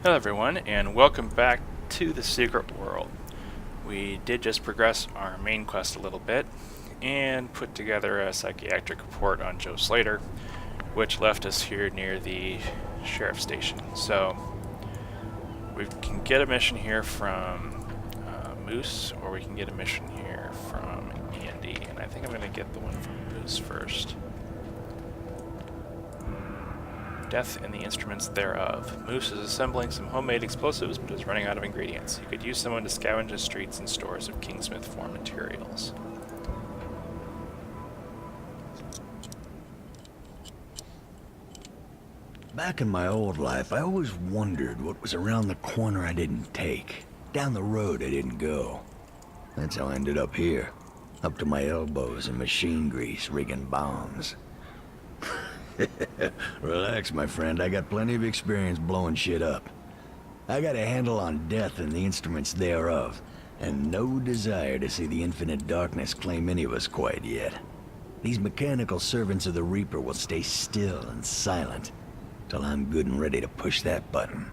Hello everyone, and welcome back to the Secret World. We did just progress our main quest a little bit, and put together a psychiatric report on Joe Slater, which left us here near the sheriff's station. So, we can get a mission here from Moose, or we can get a mission here from Andy, and I think I'm going to get the one from Moose first. Death and the instruments thereof. Moose is assembling some homemade explosives, but is running out of ingredients. He could use someone to scavenge the streets and stores of Kingsmith for materials. Back in my old life, I always wondered what was around the corner I didn't take, down the road I didn't go. That's how I ended up here, up to my elbows in machine grease, rigging bombs. Relax, my friend. I got plenty of experience blowing shit up. I got a handle on death and the instruments thereof, and no desire to see the infinite darkness claim any of us quite yet. These mechanical servants of the Reaper will stay still and silent till I'm good and ready to push that button.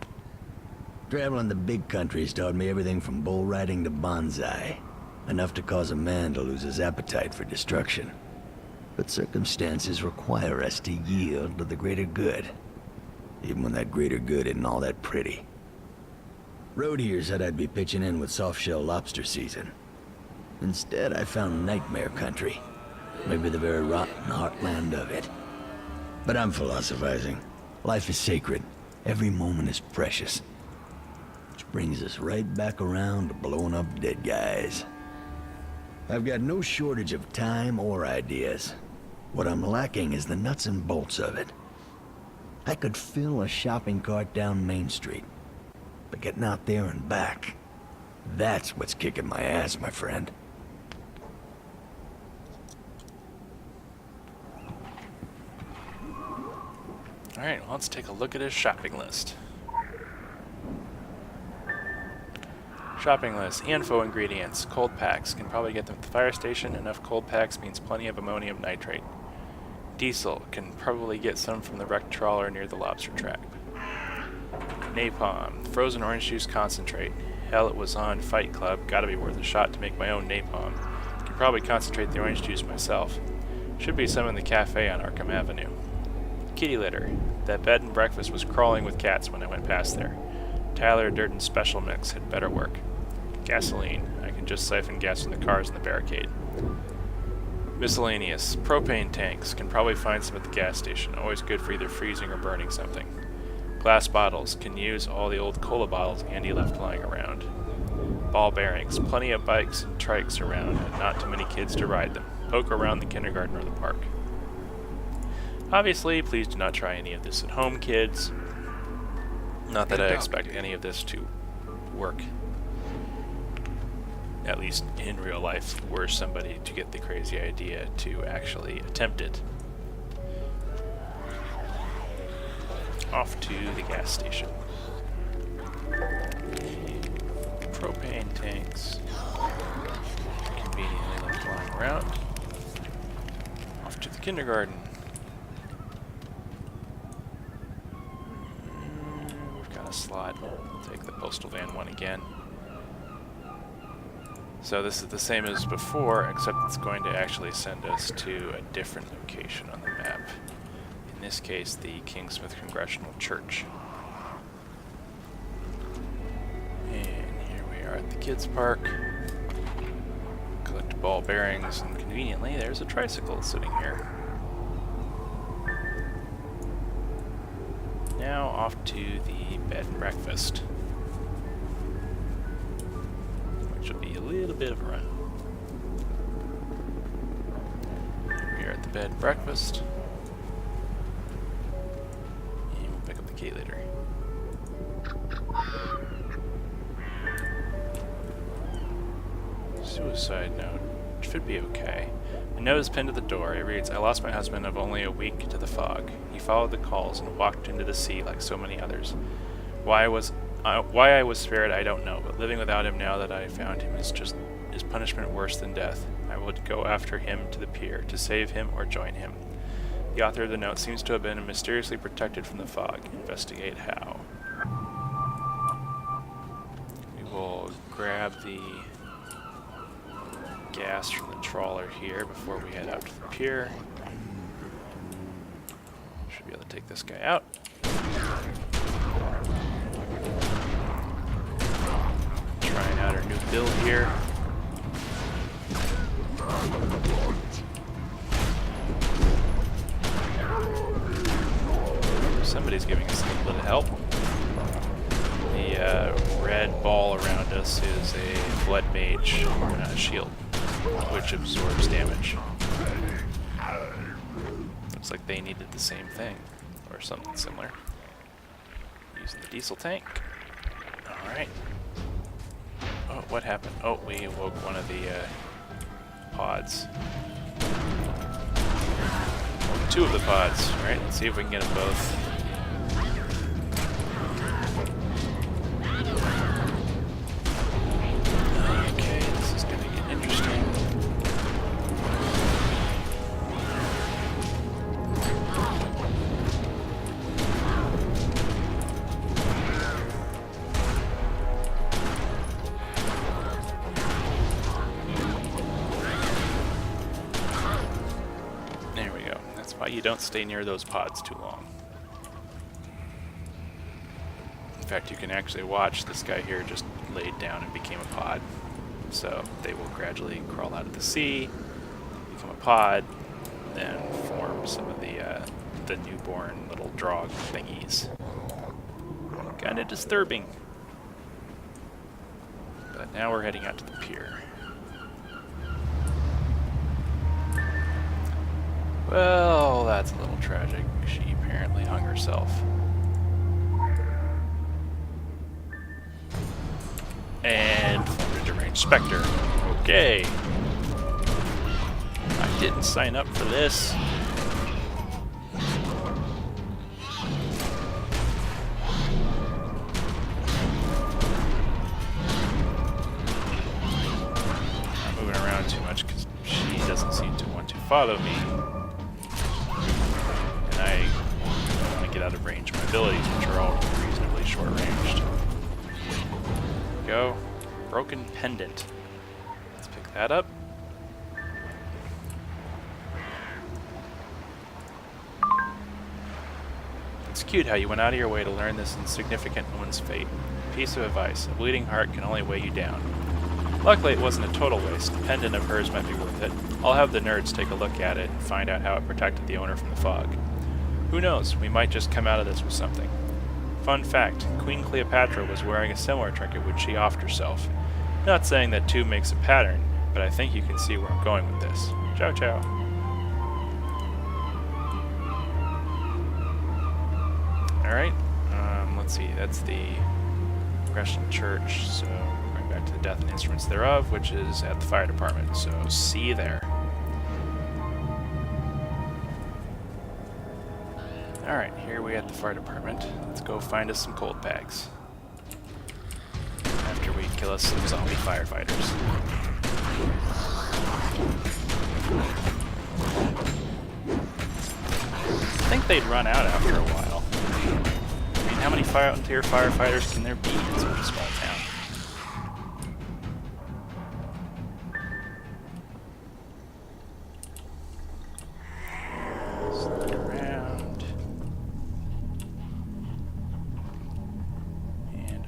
Traveling the big country's taught me everything from bull riding to bonsai, enough to cause a man to lose his appetite for destruction. But circumstances require us to yield to the greater good, even when that greater good isn't all that pretty. Road here said I'd be pitching in with soft-shell lobster season. Instead, I found nightmare country, maybe the very rotten heartland of it. But I'm philosophizing. Life is sacred. Every moment is precious. Which brings us right back around to blowing up dead guys. I've got no shortage of time or ideas. What I'm lacking is the nuts and bolts of it. I could fill a shopping cart down Main Street, but getting out there and back, that's what's kicking my ass, my friend. Alright, well, let's take a look at his shopping list. Shopping list. Info ingredients. Cold packs. Can probably get them at the fire station. Enough cold packs means plenty of ammonium nitrate. Diesel. Can probably get some from the wrecked trawler near the lobster trap. Napalm. Frozen orange juice concentrate. Hell, it was on Fight Club. Gotta be worth a shot to make my own napalm. Can probably concentrate the orange juice myself. Should be some in the cafe on Arkham Avenue. Kitty litter. That bed and breakfast was crawling with cats when I went past there. Tyler Durden's special mix had better work. Gasoline. I can just siphon gas from the cars in the barricade. Miscellaneous. Propane tanks. Can probably find some at the gas station. Always good for either freezing or burning something. Glass bottles. Can use all the old cola bottles Andy left lying around. Ball bearings. Plenty of bikes and trikes around, and not too many kids to ride them. Poke around the kindergarten or the park. Obviously, please do not try any of this at home, kids. Not that I expect any of this to work, at least in real life, were somebody to get the crazy idea to actually attempt it. Off to the gas station. Propane tanks. Conveniently left lying around. Off to the kindergarten. Slot. We'll take the postal van one again. So this is the same as before, except it's going to actually send us to a different location on the map. In this case, the Kingsmith Congressional Church. And here we are at the kids' park. Collect ball bearings, and conveniently there's a tricycle sitting here. Now off to the bed and breakfast, which will be a little bit of a run. Here we are at the bed and breakfast, and we'll pick up the key later. Suicide note. Should be okay. A note is pinned to the door. It reads, I lost my husband of only a week to the fog. He followed the calls and walked into the sea like so many others. Why I was spared, I don't know, but living without him now that I found him is punishment worse than death. I would go after him to the pier, to save him or join him. The author of the note seems to have been mysteriously protected from the fog. Investigate how. the gas from the trawler here before we head out to the pier. Should be able to take this guy out. Trying out our new build here. Somebody's giving us a little bit of help. The red ball around us is a blood mage shield, which absorbs damage. Looks like they needed the same thing, or something similar. Using the diesel tank. Alright. Oh, what happened? Oh, we awoke one of the pods. Well, two of the pods. Alright, let's see if we can get them both. Okay, this is going to get interesting. There we go. That's why you don't stay near those pods too long. In fact, you can actually watch this guy here just laid down and became a pod. So they will gradually crawl out of the sea, become a pod, then form some of the newborn little drog thingies. Kind of disturbing. But now we're heading out to the pier. Well, that's a little tragic. She apparently hung herself. And formed a deranged specter. Okay. I didn't sign up for this. Not moving around too much because she doesn't seem to want to follow me. And I want to get out of range of my abilities, which are all reasonably short-ranged. Go. Broken pendant. Let's pick that up. It's cute how you went out of your way to learn this insignificant woman's fate. Piece of advice. A bleeding heart can only weigh you down. Luckily, it wasn't a total waste. The pendant of hers might be worth it. I'll have the nerds take a look at it and find out how it protected the owner from the fog. Who knows? We might just come out of this with something. Fun fact, Queen Cleopatra was wearing a similar trinket which she offed herself. Not saying that two makes a pattern, but I think you can see where I'm going with this. Ciao, ciao. Alright, let's see, that's the Congressional Church, so we're going back to the Death and Instruments thereof, which is at the fire department, so see you there. Alright, here we at the fire department. Let's go find us some cold bags. After we kill us some zombie firefighters. I think they'd run out after a while. I mean, how many volunteer firefighters can there be in such a small town?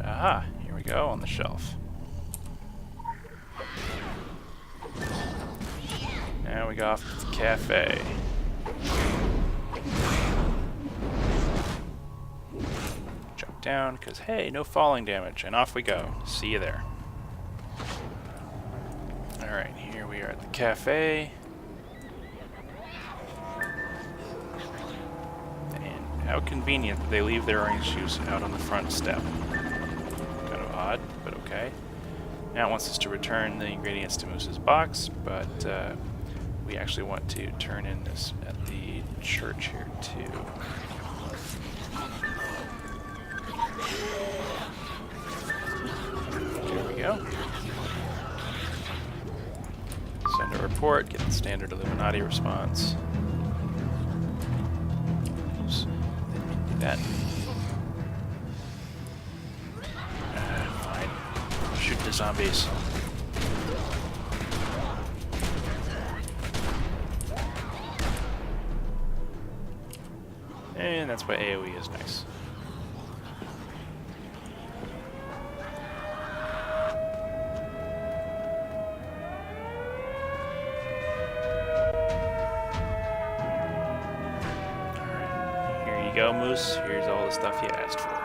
Aha, here we go on the shelf. Now we go off to the cafe. Jump down, because hey, no falling damage, and off we go. See you there. Alright, here we are at the cafe. And how convenient that they leave their orange juice out on the front step. Odd, but okay. Now it wants us to return the ingredients to Moose's box, but we actually want to turn in this at the church here too. There we go. Send a report, get the standard Illuminati response. Oops, didn't mean to do that. into zombies. And that's why AoE is nice. Alright, here you go, Moose. Here's all the stuff you asked for.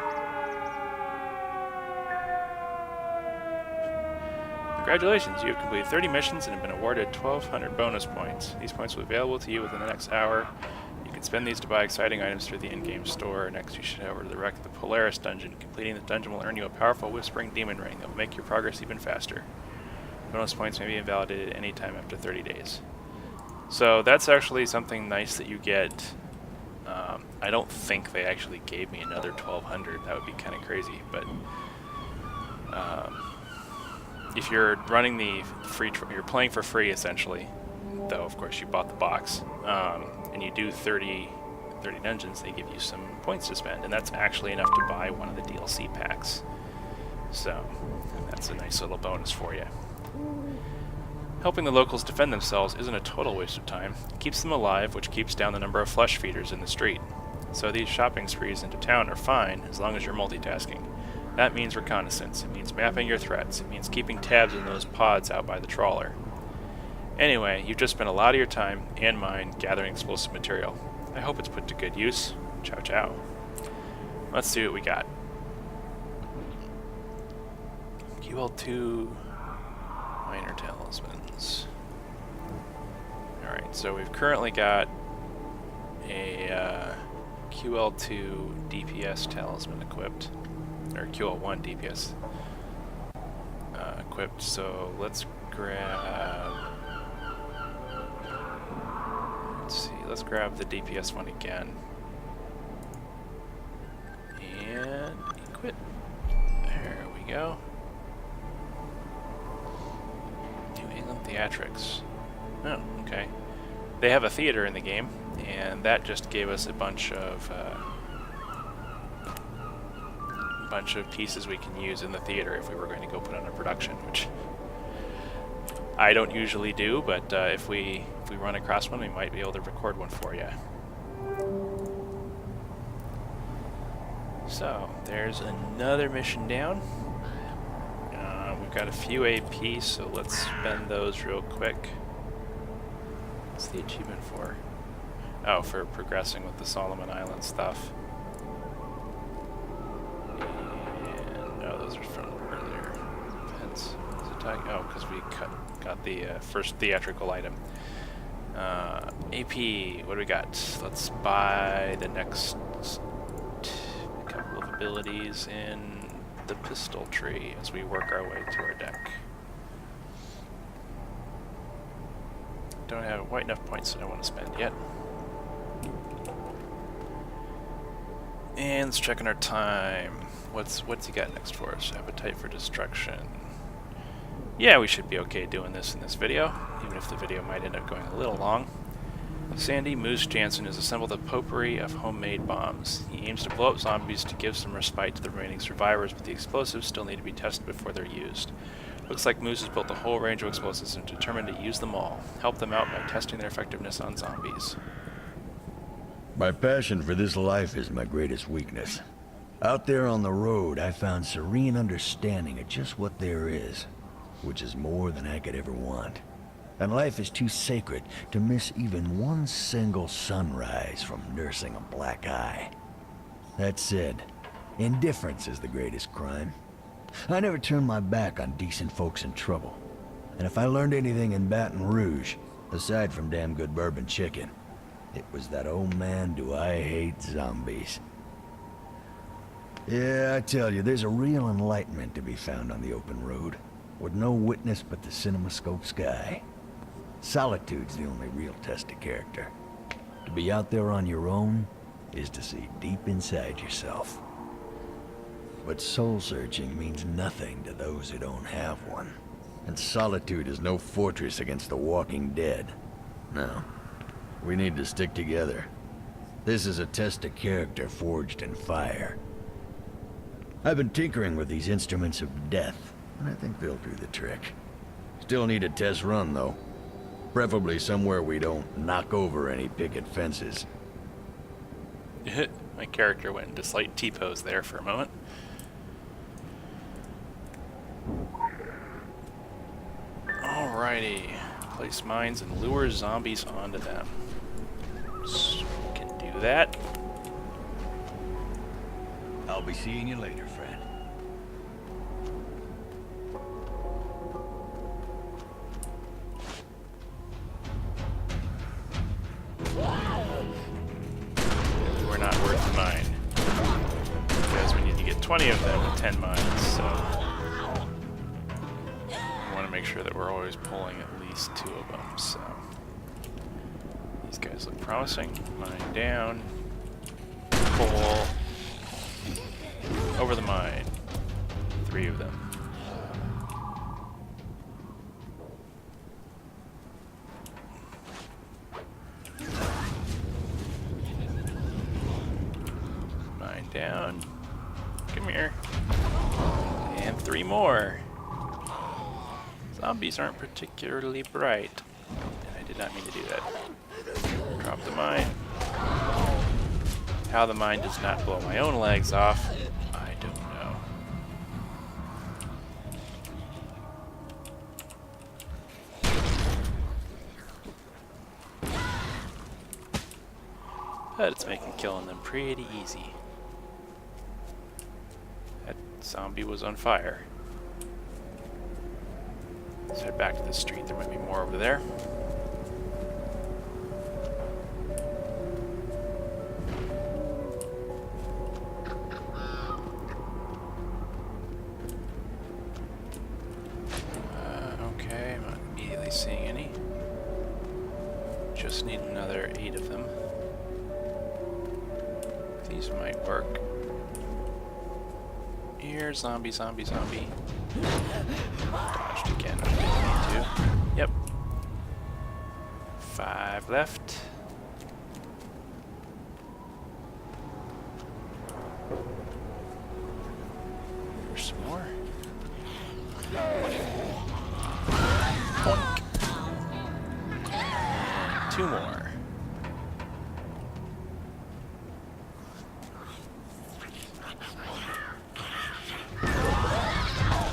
Congratulations, you have completed 30 missions and have been awarded 1,200 bonus points. These points will be available to you within the next hour. You can spend these to buy exciting items through the in-game store. Next, you should head over to the wreck of the Polaris dungeon. Completing the dungeon will earn you a powerful whispering demon ring that will make your progress even faster. Bonus points may be invalidated at any time after 30 days. So that's actually something nice that you get. I don't think they actually gave me another 1,200. That would be kind of crazy, but if you're running the free, you're playing for free essentially, though of course you bought the box, and you do 30 dungeons, they give you some points to spend, and that's actually enough to buy one of the DLC packs. So that's a nice little bonus for you. Helping the locals defend themselves isn't a total waste of time. It keeps them alive, which keeps down the number of flesh feeders in the street. So these shopping sprees into town are fine as long as you're multitasking. That means reconnaissance, it means mapping your threats, it means keeping tabs on those pods out by the trawler. Anyway, you've just spent a lot of your time, and mine, gathering explosive material. I hope it's put to good use. Ciao ciao. Let's see what we got. QL2 minor talismans. Alright, so we've currently got a QL2 DPS talisman equipped. Or QL1 DPS equipped, so let's grab... Let's grab the DPS one again. And equip. There we go. New England Theatrics. Oh, okay. They have a theater in the game, and that just gave us a bunch of pieces we can use in the theater if we were going to go put on a production, which I don't usually do, but if we run across one, we might be able to record one for you. So, there's another mission down. We've got a few AP, so let's spend those real quick. What's the achievement for? Oh, for progressing with the Solomon Island stuff. And, oh, those are from earlier events. Oh, because we got the first theatrical item. AP, what do we got? Let's buy the next couple of abilities in the pistol tree as we work our way to our deck. Don't have quite enough points that I want to spend yet. And let's check on our time. What's he got next for us? Appetite for destruction. Yeah, we should be okay doing this in this video, even if the video might end up going a little long. Sandy Moose Jansen has assembled a potpourri of homemade bombs. He aims to blow up zombies to give some respite to the remaining survivors, but the explosives still need to be tested before they're used. Looks like Moose has built a whole range of explosives and is determined to use them all. Help them out by testing their effectiveness on zombies. My passion for this life is my greatest weakness. Out there on the road, I found serene understanding of just what there is, which is more than I could ever want. And life is too sacred to miss even one single sunrise from nursing a black eye. That said, indifference is the greatest crime. I never turn my back on decent folks in trouble. And if I learned anything in Baton Rouge, aside from damn good bourbon chicken, it was that, oh man, do I hate zombies. Yeah, I tell you, there's a real enlightenment to be found on the open road, with no witness but the cinemascope sky. Solitude's the only real test of character. To be out there on your own is to see deep inside yourself. But soul-searching means nothing to those who don't have one. And solitude is no fortress against the walking dead. No, we need to stick together. This is a test of character forged in fire. I've been tinkering with these instruments of death, and I think they'll do the trick. Still need a test run, though. Preferably somewhere we don't knock over any picket fences. My character went into slight T-pose there for a moment. Alrighty. Place mines and lure zombies onto them. So we can do that. I'll be seeing you later, friend. We're not worth the mine. Because we need to get 20 of them with 10 mines, so we want to make sure that we're always pulling at least 2 of them, so these guys look promising. Mine down. Pull. Over the mine. 3 of them. Mine down. Come here. And 3 more. Zombies aren't particularly bright. And I did not mean to do that. Drop the mine. How the mine does not blow my own legs off, I don't know. But it's making killing them pretty easy. That zombie was on fire. Let's head back to the street. There might be more over there. Okay, I'm not immediately seeing any. Just need another 8 of them. These might work. Here, zombie, zombie, zombie. Dodged again. I didn't need to. Yep. 5 left. There's some more. Boink. And 2 more.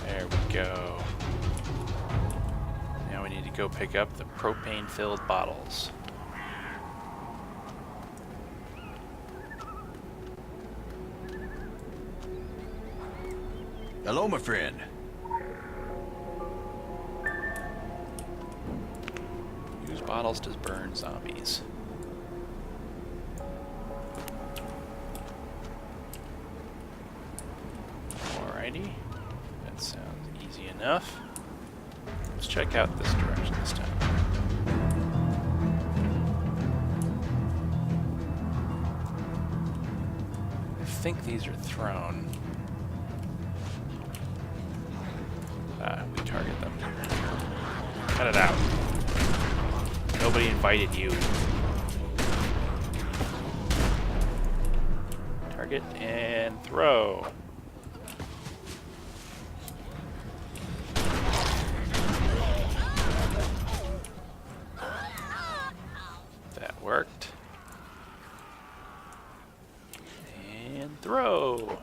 There we go. Now we need to go pick up the propane-filled bottles. Hello, my friend. Use bottles to burn zombies. Alrighty. That sounds easy enough. Let's check out this direction this time. I think these are thrown. We target them. Cut it out. Nobody invited you. Target and throw. That worked. And throw.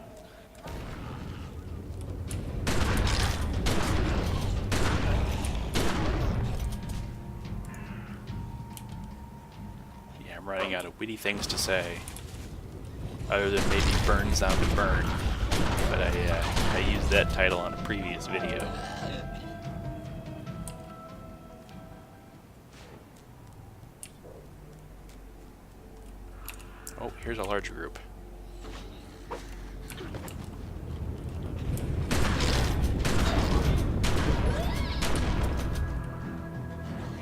I'm running out of witty things to say, other than maybe burn zombie burn, but I used that title on a previous video. Oh, here's a larger group. There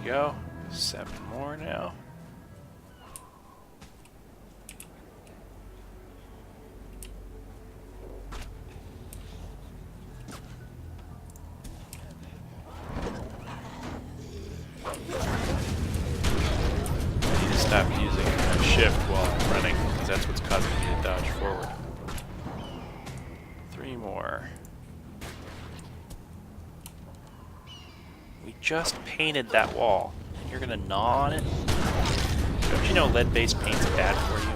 we go. 7 more now. Stop using shift while I'm running, because that's what's causing me to dodge forward. 3 more. We just painted that wall. And you're gonna gnaw on it? Don't you know lead-based paint's bad for you?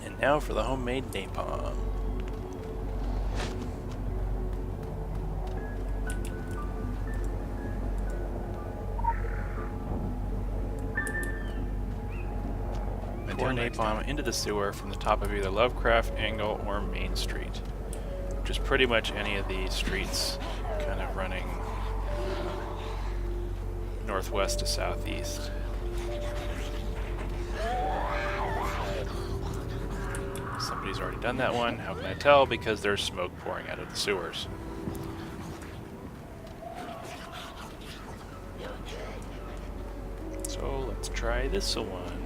And now for the homemade napalm. Pour napalm into the sewer from the top of either Lovecraft, Angle, or Main Street, which is pretty much any of these streets kind of running northwest to southeast. Somebody's already done that one. How can I tell? Because there's smoke pouring out of the sewers. So let's try this one.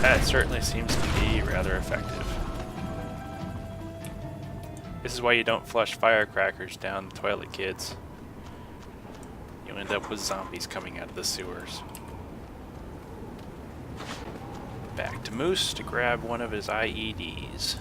That certainly seems to be rather effective. This is why you don't flush firecrackers down the toilet, kids. You end up with zombies coming out of the sewers. Back to Moose to grab one of his IEDs.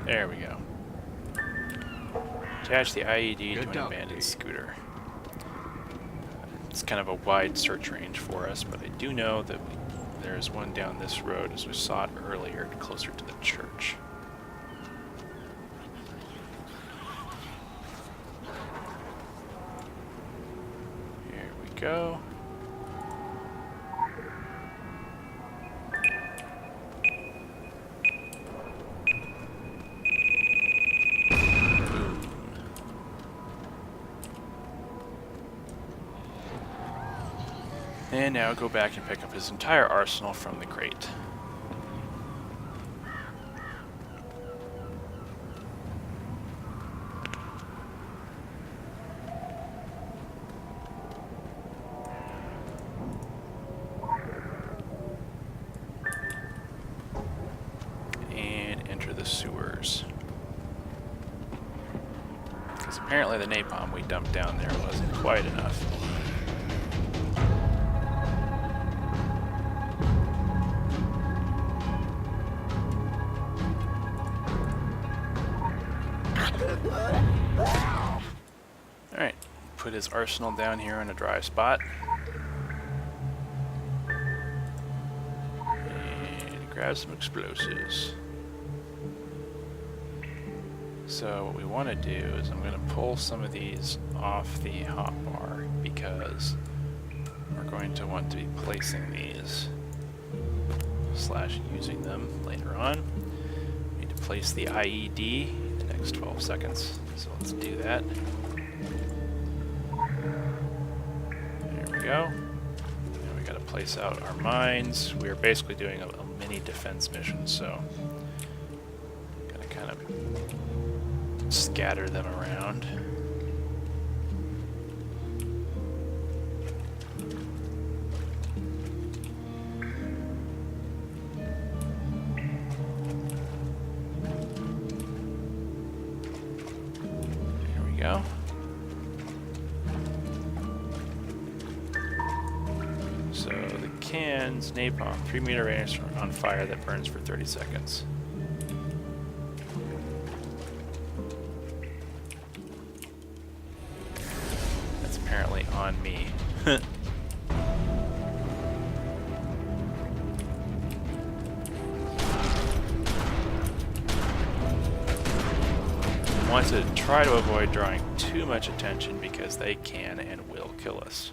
There we go. Attach the IED to an abandoned scooter. It's kind of a wide search range for us, but I do know that there's one down this road as we saw it earlier, closer to the church. Here we go. And now go back and pick up his entire arsenal from the crate. And enter the sewers. Because apparently the napalm we dumped down there wasn't quite enough. Alright, put his arsenal down here in a dry spot. And grab some explosives. So what we want to do is I'm going to pull some of these off the hotbar because we're going to want to be placing these / using them later on. We need to place the IED in the next 12 seconds. So let's do that. There we go. Now we got to place out our mines. We are basically doing a mini defense mission, so gonna kind of scatter them around. There we go. So the cans, napalm, 3-meter range on fire that burns for 30 seconds. That's apparently on me. Want to try to avoid drawing too much attention because they can and will kill us.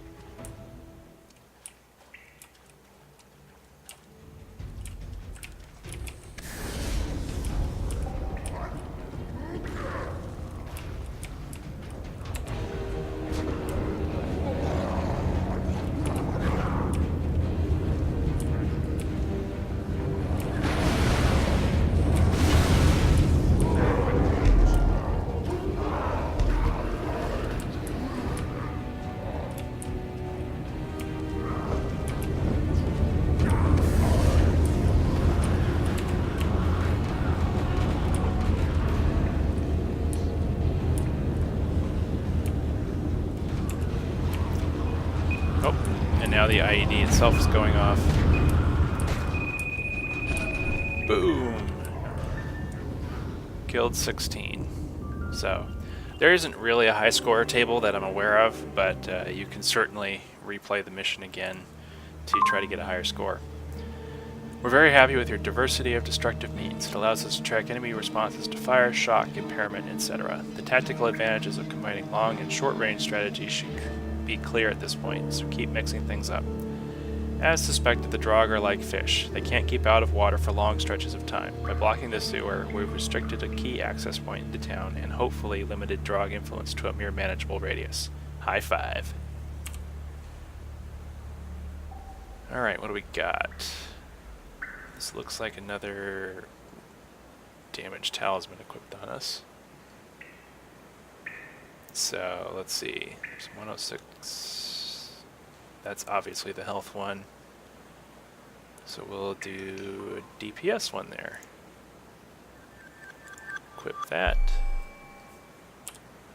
And now the IED itself is going off. Boom! Killed 16. So, there isn't really a high score table that I'm aware of, but you can certainly replay the mission again to try to get a higher score. We're very happy with your diversity of destructive means. It allows us to track enemy responses to fire, shock, impairment, etc. The tactical advantages of combining long and short-range strategies should be clear at this point, so keep mixing things up. As suspected, the Draug are like fish. They can't keep out of water for long stretches of time. By blocking the sewer, we've restricted a key access point into town and hopefully limited Draug influence to a mere manageable radius. High five. Alright, what do we got? This looks like another damaged talisman equipped on us. So, let's see. There's 106. That's obviously the health one. So we'll do a DPS one there. Equip that.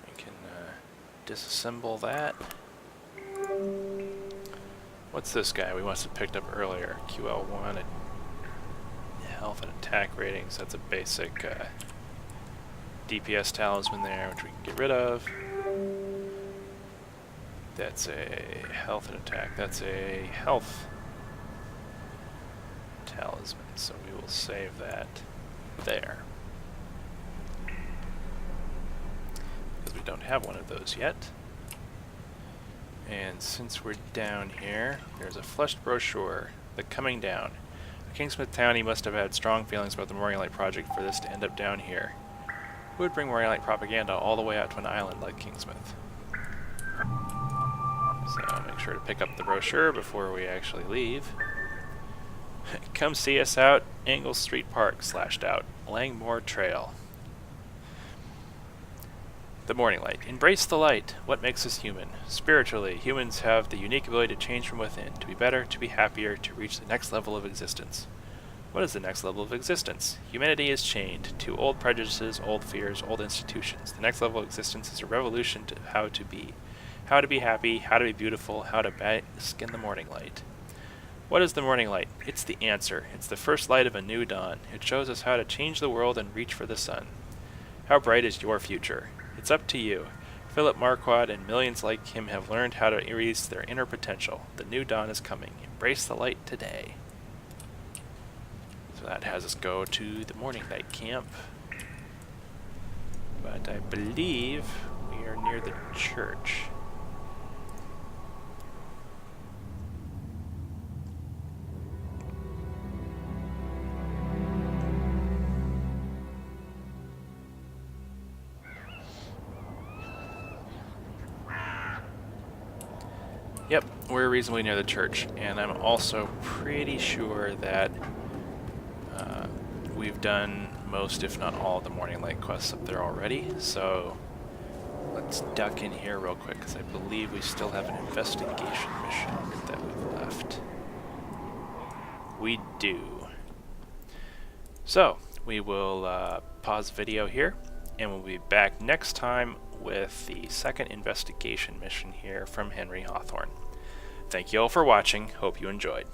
We can disassemble that. What's this guy we must have picked up earlier? QL1. Health and attack ratings, that's a basic DPS talisman there, which we can get rid of. That's a health and attack, that's a health talisman, so we will save that there. Because we don't have one of those yet. And since we're down here, there's a fleshed brochure, The Coming Down. Kingsmith Town, he must have had strong feelings about the Morning Light project for this to end up down here. Who would bring Morning Light propaganda all the way out to an island like Kingsmith? So make sure to pick up the brochure before we actually leave. Come see us out, Ingalls Street Park, /out, Langmore Trail. The Morning Light. Embrace the light. What makes us human? Spiritually, humans have the unique ability to change from within, to be better, to be happier, to reach the next level of existence. What is the next level of existence? Humanity is chained to old prejudices, old fears, old institutions. The next level of existence is a revolution to how to be. How to be happy, how to be beautiful, how to bask in the morning light. What is the morning light? It's the answer. It's the first light of a new dawn. It shows us how to change the world and reach for the sun. How bright is your future? It's up to you. Philip Marquardt and millions like him have learned how to release their inner potential. The new dawn is coming. Embrace the light today. So that has us go to the Morning Light camp. But I believe we are near the church. Yep, we're reasonably near the church, and I'm also pretty sure that we've done most, if not all, of the Morning Light quests up there already, so let's duck in here real quick, because I believe we still have an investigation mission that we've left. We do. So, we will pause the video here, and we'll be back next time with the second investigation mission here from Henry Hawthorne. Thank you all for watching. Hope you enjoyed.